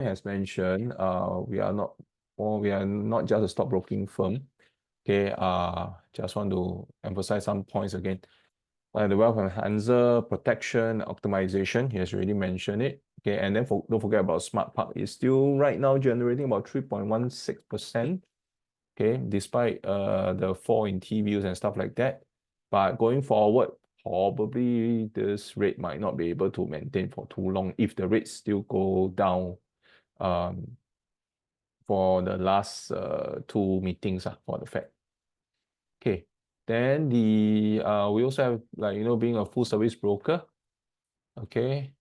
has mentioned, we are not just a stockbroking firm. Okay, just want to emphasize some points again. The wealth enhancer, protection, optimization, he has already mentioned it. Okay, and then don't forget about Smart Park. It's still right now generating about 3.16%. Okay, despite the fall in T-bills and stuff like that. But going forward, probably this rate might not be able to maintain for too long if the rates still go down for the last two meetings for the Fed. Okay, then we also have, like, being a full service broker. Okay,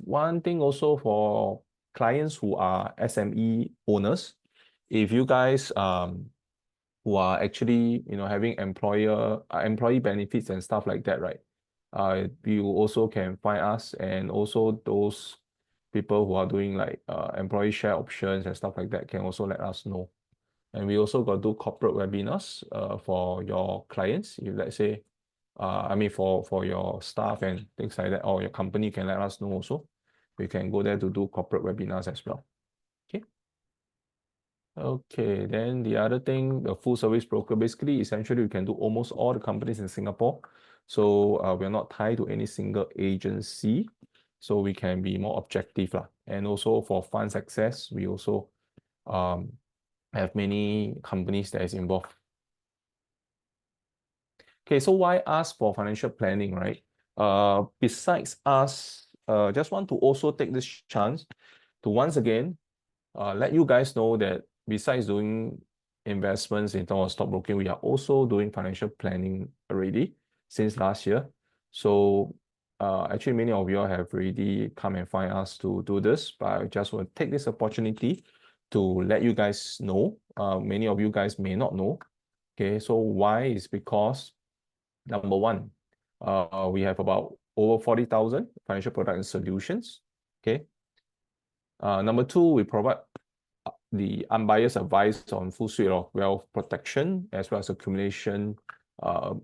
one thing also for clients who are SME owners, if you guys who are actually having employee benefits and stuff like that, right? You also can find us, and also those people who are doing like employee share options and stuff like that can also let us know. And we also got do corporate webinars for your clients. If let's say, I mean for your staff and things like that, or your company can let us know also. We can go there to do corporate webinars as well. Okay. Okay, then the other thing, the full service broker, basically, essentially, we can do almost all the companies in Singapore. So we're not tied to any single agency. So we can be more objective. And also for funds access, we also have many companies that is involved. Okay, so why ask for financial planning, right? Besides us, just want to also take this chance to once again let you guys know that besides doing investments in terms of stockbroking, we are also doing financial planning already since last year. So actually, many of you have already come and find us to do this, but I just want to take this opportunity to let you guys know. Many of you guys may not know. Okay, so why is because number one, we have about over 40,000 financial product and solutions. Okay. Number two, we provide the unbiased advice on full suite of wealth protection as well as accumulation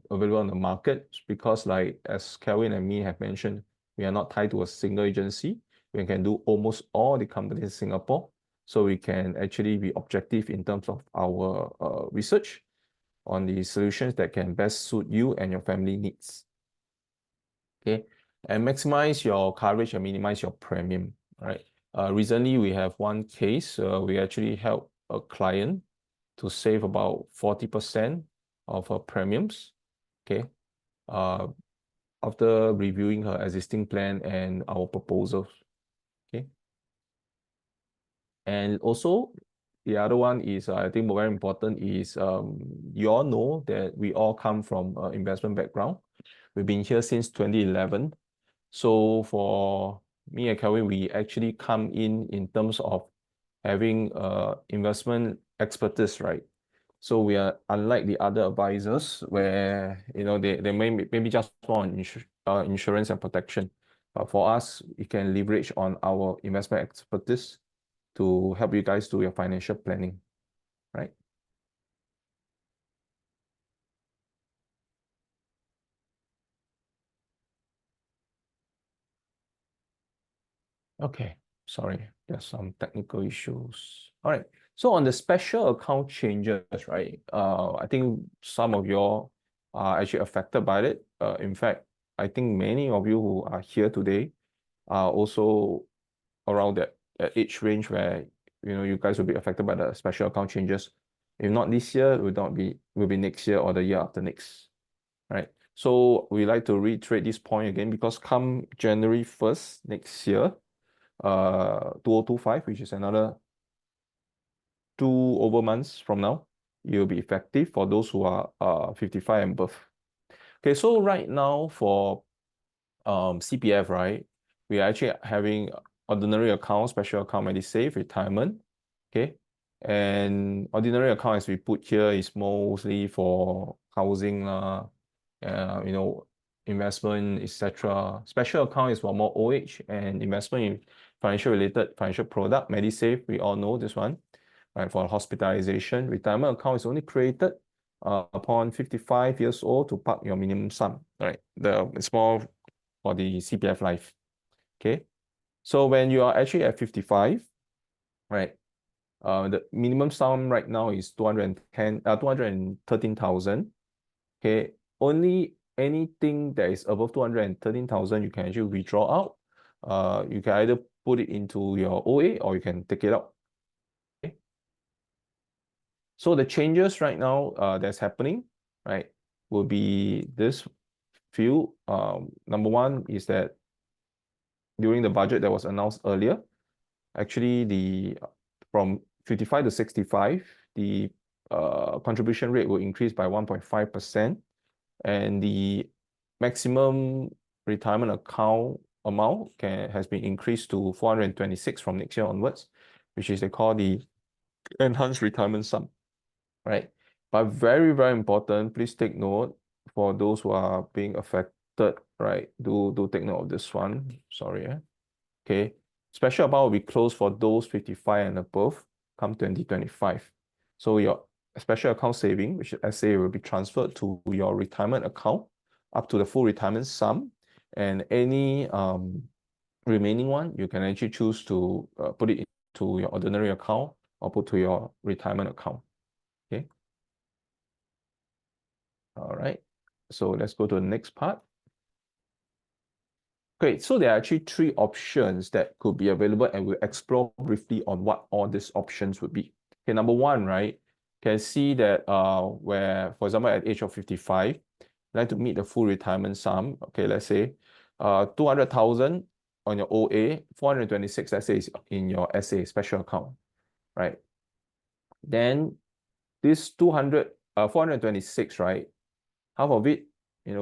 available on the market, because like as Kelvin and me have mentioned, we are not tied to a single agency. We can do almost all the companies in Singapore. So we can actually be objective in terms of our research on the solutions that can best suit you and your family needs. Okay, and maximize your coverage and minimize your premium, right? Recently, we have one case. We actually helped a client to save about 40% of her premiums. Okay, after reviewing her existing plan and our proposals. Okay, and also the other one is I think very important is you all know that we all come from investment background. We've been here since 2011. So for me and Kelvin, we actually come in terms of having investment expertise, right? So we are unlike the other advisors where they maybe just want insurance and protection. But for us, we can leverage on our investment expertise to help you guys do your financial planning, right? Okay, sorry, there's some technical issues. All right, so on the special account changes, right? I think some of you are actually affected by it. In fact, I think many of you who are here today are also around that age range where you guys will be affected by the special account changes. If not this year, will be next year or the year after next, right? So we like to reiterate this point again because come January 1st next year, 2025, which is another 2 over months from now, it will be effective for those who are 55 and above. Okay, so right now for CPF, right, we are actually having ordinary account, special account, MediSave, retirement. Okay, and ordinary account, as we put here, is mostly for housing, investment, etc. Special account is for more OH and investment in financial product. MediSave, we all know this one, right? For hospitalization. Retirement account is only created upon 55 years old to park your minimum sum, right? It's more for the CPF life. Okay, so when you are actually at 55, right? The minimum sum right now is 213,000. Okay, only anything that is above 213,000 you can actually withdraw out. You can either put it into your OA or you can take it out. Okay. So the changes right now that's happening, right, will be this few. Number one is that during the budget that was announced earlier, actually the from 55 to 65, the contribution rate will increase by 1.5%, and the maximum retirement account amount has been increased to 426 from next year onwards, which is they call the enhanced retirement sum, right? But very, very important, please take note for those who are being affected, right? Do take note of this one. Sorry, okay. Special account will be closed for those 55 and above come 2025. So your special account saving, which is SA, will be transferred to your retirement account up to the full retirement sum, and any remaining one, you can actually choose to put it into your ordinary account or put to your retirement account. Okay. All right. So let's go to the next part. Okay, so there are actually three options that could be available, and we'll explore briefly on what all these options would be. Okay, number one, right, can see that where, for example, at age of 55, like to meet the full retirement sum. Okay, let's say 200,000 on your OA, 426, let's say, is in your SA special account, right? Then this 426, right, half of it,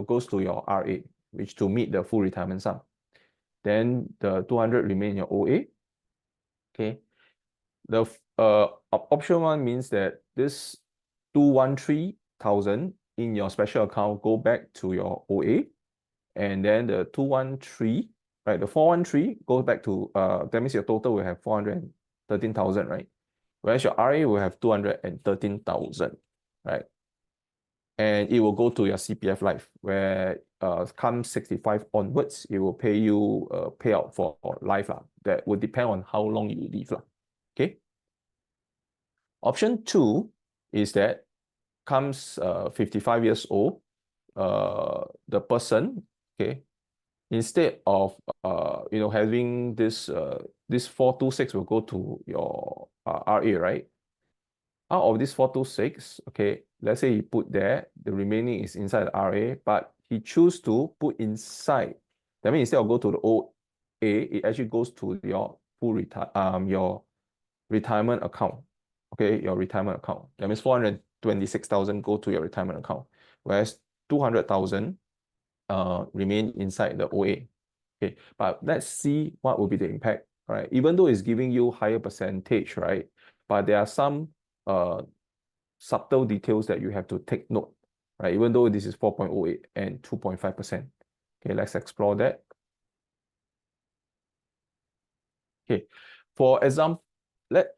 goes to your RA, which to meet the full retirement sum. Then the 200 remain in your OA. Okay. The option one means that this 213,000 in your special account go back to your OA, and then the 213, right? The 413 goes back to that means your total will have 413,000, right? Whereas your RA will have 213,000, right? And it will go to your CPF Life, where come 65 onwards, it will pay you payout for life. That would depend on how long you live. Okay. Option two is that comes 55 years old, the person, okay, instead of having this 426 will go to your RA, right? Out of this 426, okay, let's say he put there, the remaining is inside the RA, but he choose to put inside. That means instead of go to the OA, it actually goes to your your retirement account. Okay, your retirement account. That means 426,000 go to your retirement account, whereas 200,000 remain inside the OA. Okay, but let's see what will be the impact, right? Even though it's giving you higher percentage, right? But there are some subtle details that you have to take note, right? Even though this is 4.08 and 2.5%. Okay, let's explore that. Okay, for example,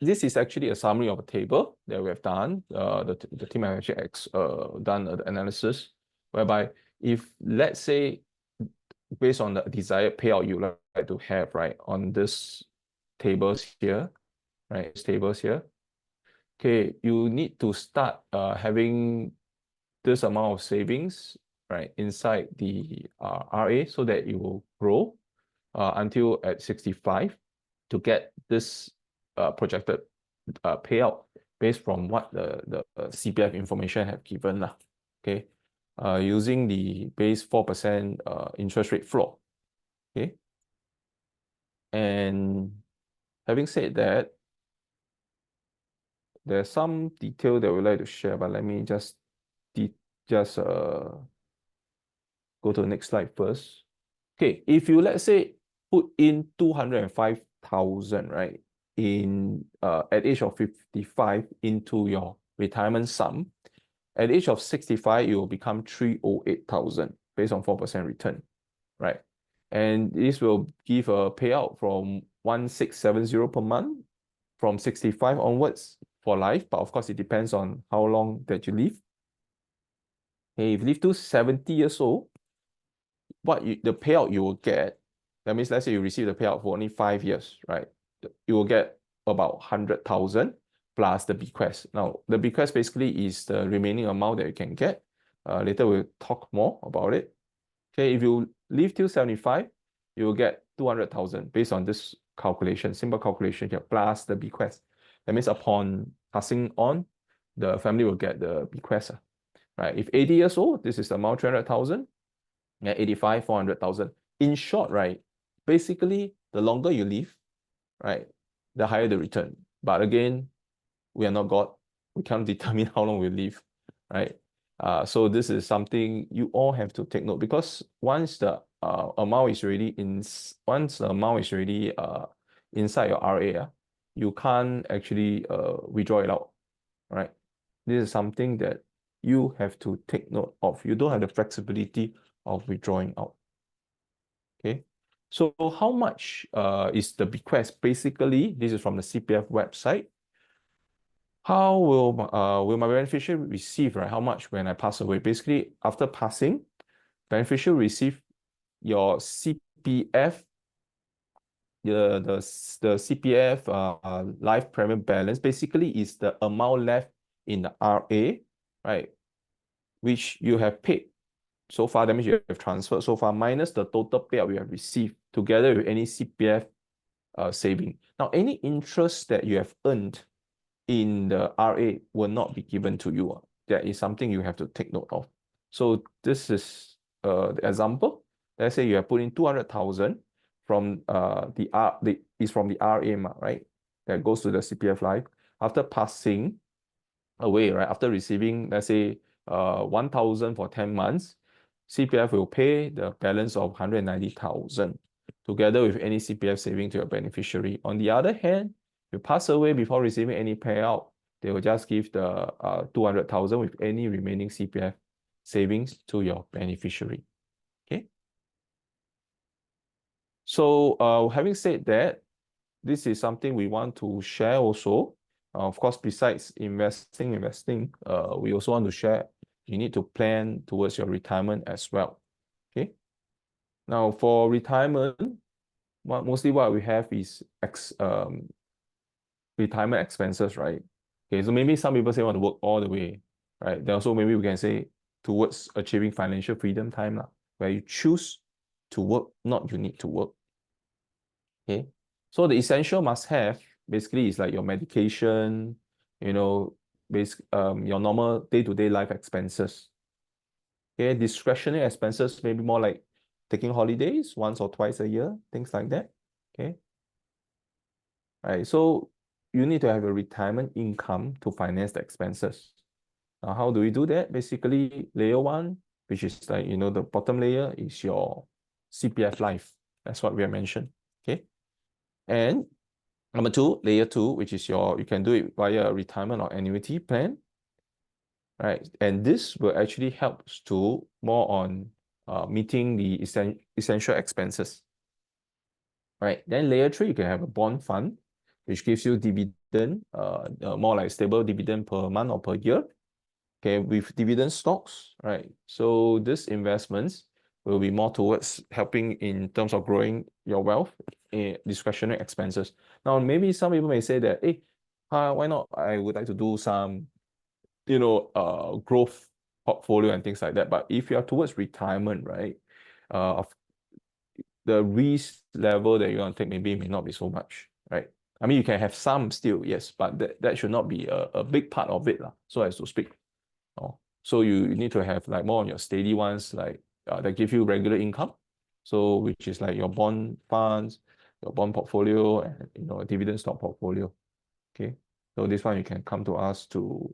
this is actually a summary of a table that we have done. The team have actually done the analysis, whereby if, let's say, based on the desired payout you like to have, right, on this tables here, right, tables here, okay, you need to start having this amount of savings, right, inside the RA, so that it will grow until at 65 to get this projected payout based from what the CPF information have given. Okay, using the base 4% interest rate floor. Okay, and having said that, there's some detail that we'd like to share, but let me just go to the next slide first. Okay, if you, let's say, put in 205,000, right, in at age of 55 into your retirement sum, at age of 65, it will become 308,000 based on 4% return, right? And this will give a payout from 1670 per month from 65 onwards for life, but of course it depends on how long that you live. Okay, if you live to 70 years old, the payout you will get, that means let's say you receive the payout for only 5 years, right? You will get about 100,000 plus the bequest. Now, the bequest basically is the remaining amount that you can get. Later we'll talk more about it. Okay, if you live till 75, you will get 200,000 based on this calculation, simple calculation here, plus the bequest. That means upon passing on, the family will get the bequest. Right? If 80 years old, this is the amount 300,000. At 85, 400,000. In short, right, basically, the longer you live, right, the higher the return. But again, we are not God. We can't determine how long we live, right? So this is something you all have to take note, because once the amount is already inside your RA, you can't actually withdraw it out, right? This is something that you have to take note of. You don't have the flexibility of withdrawing out. Okay, so how much is the bequest? Basically, this is from the CPF website. How will my beneficiary receive, right? How much when I pass away? Basically, after passing, beneficiary receive your CPF, the CPF life premium balance. Basically, is the amount left in the RA, right? Which you have paid so far, that means you have transferred so far, minus the total payout you have received, together with any CPF saving. Now, any interest that you have earned in the RA will not be given to you. That is something you have to take note of. So this is the example. Let's say you have put in 200,000 from is from the RA, right? That goes to the CPF Life. After passing away, right? After receiving, let's say, 1,000 for 10 months, CPF will pay the balance of 190,000 together with any CPF saving to your beneficiary. On the other hand, if you pass away before receiving any payout, they will just give the 200,000 with any remaining CPF savings to your beneficiary. Okay. So having said that, this is something we want to share also. Of course, besides investing, we also want to share, you need to plan towards your retirement as well. Okay. Now, for retirement, mostly what we have is retirement expenses, right? Okay, so maybe some people say want to work all the way, right? Then also maybe we can say towards achieving financial freedom time, where you choose to work, not you need to work. Okay, so the essential must have basically is like your medication, you know, your normal day-to-day life expenses. Okay, discretionary expenses maybe more like taking holidays once or twice a year, things like that. Okay, right. So you need to have a retirement income to finance the expenses. Now, how do we do that? Basically, layer one, which is like, the bottom layer is your CPF Life. That's what we have mentioned. Okay, and number two, layer two, which is you can do it via a retirement or annuity plan, right? And this will actually help to more on meeting the essential expenses, right? Then layer three, you can have a bond fund, which gives you dividend, more like stable dividend per month or per year, okay, with dividend stocks, right? So these investments will be more towards helping in terms of growing your wealth in discretionary expenses. Now, maybe some people may say that, hey, why not? I would like to do some, growth portfolio and things like that. But if you are towards retirement, right, of the risk level that you want to take maybe may not be so much, right? I mean, you can have some still, yes, but that should not be a big part of it, so as to speak. So you need to have like more on your steady ones, like that give you regular income. So which is like your bond funds, your bond portfolio, and a dividend stock portfolio. Okay. So this one you can come to us to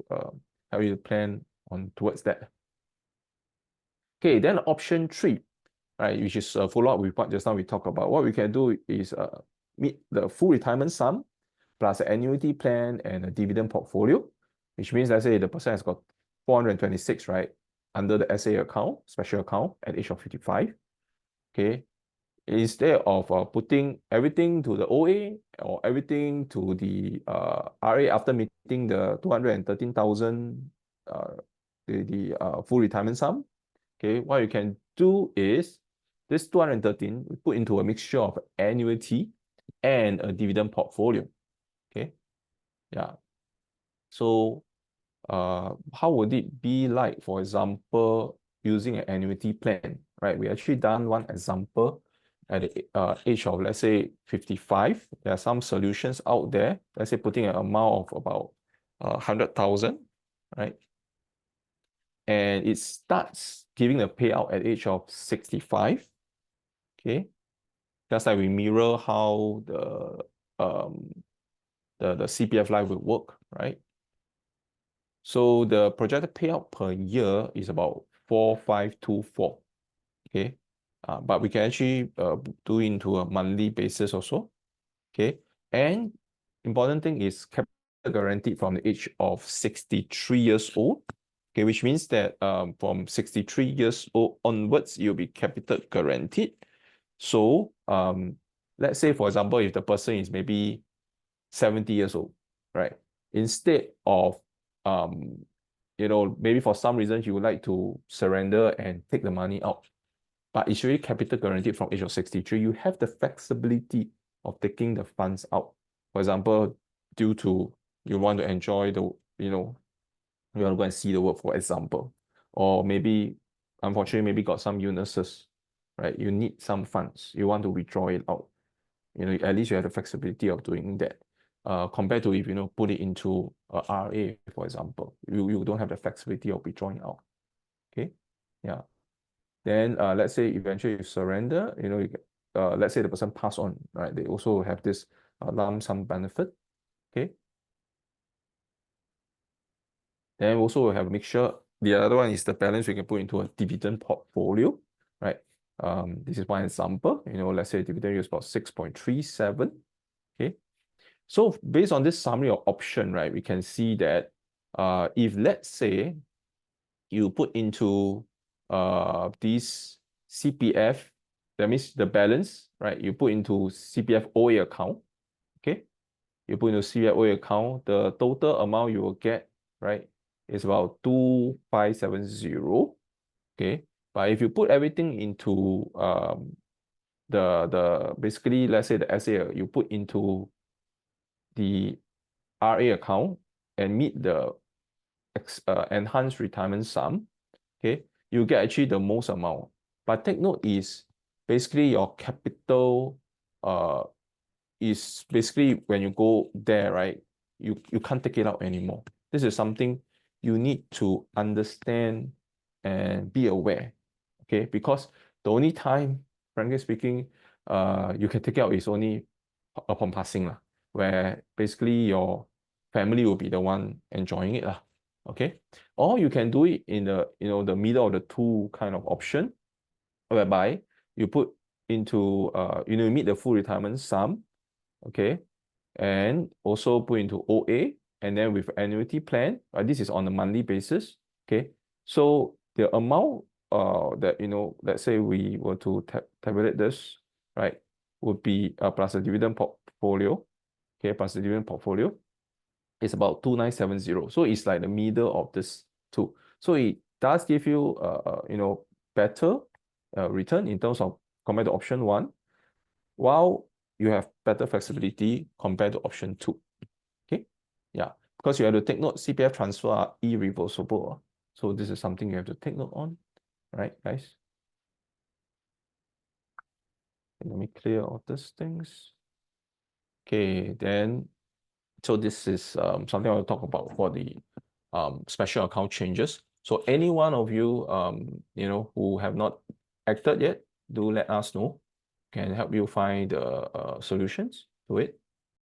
help you plan on towards that. Okay, then option 3, right, which is a follow up with what just now we talked about. What we can do is meet the full retirement sum plus an annuity plan and a dividend portfolio, which means, let's say the person has got 426, right, under the SA account, special account at age of 55. Okay, instead of putting everything to the OA or everything to the RA after meeting the 213,000 the full retirement sum, okay, what you can do is this 213 we put into a mixture of annuity and a dividend portfolio. Okay, Yeah. So how would it be like, for example, using an annuity plan, right? We actually done one example at the age of, let's say, 55. There are some solutions out there, let's say putting an amount of about 100,000, right? And it starts giving a payout at age of 65, okay? Just like we mirror how the CPF life will work, right? So the projected payout per year is about 4,524. Okay. But we can actually do into a monthly basis also. Okay. And important thing is capital guaranteed from the age of 63 years old. Okay, which means that from 63 years old onwards, you'll be capital guaranteed. So let's say, for example, if the person is maybe 70 years old, right? Instead of maybe for some reason you would like to surrender and take the money out, but it's really capital guaranteed from age of 63, you have the flexibility of taking the funds out. For example, due to you want to enjoy you want to go and see the work, for example, or maybe, unfortunately, maybe got some illnesses, right? You need some funds, you want to withdraw it out. At least you have the flexibility of doing that. Compared to if put it into a RA, for example, you don't have the flexibility of withdrawing out. Okay, yeah. Then let's say eventually you surrender, let's say the person pass on, right? They also have this lump sum benefit. Okay. Then also we have a mixture. The other one is the balance we can put into a dividend portfolio, right? This is one example. Let's say dividend is about 6.37. Okay. So based on this summary of option, right, we can see that if let's say you put into this CPF, that means the balance, right? You put into CPF OA account, okay? You put into CPF OA account, the total amount you will get, right, is about 2,570, okay? But if you put everything into basically, let's say the SA, you put into the RA account and meet the enhanced retirement sum, okay, you get actually the most amount. But take note is basically your capital is basically when you go there, right, you can't take it out anymore. This is something you need to understand and be aware, okay? Because the only time, frankly speaking, you can take it out is only upon passing, where basically your family will be the one enjoying it, okay? Or you can do it in the middle of the two kind of option, whereby you put into you meet the full retirement sum, okay, and also put into OA, and then with annuity plan, this is on a monthly basis, okay. So the amount that let's say we were to tabulate this, right, would be plus the dividend portfolio, okay, plus the dividend portfolio is about 2,970. So it's like the middle of this two. So it does give you better return in terms of compared to option one, while you have better flexibility compared to option two. Okay, yeah, because you have to take note, CPF transfer are irreversible. So this is something you have to take note on, right, guys? Let me clear all these things. Okay, then so this is something I want to talk about for the special account changes. So any one of you who have not acted yet, do let us know. Can help you find the solutions to it.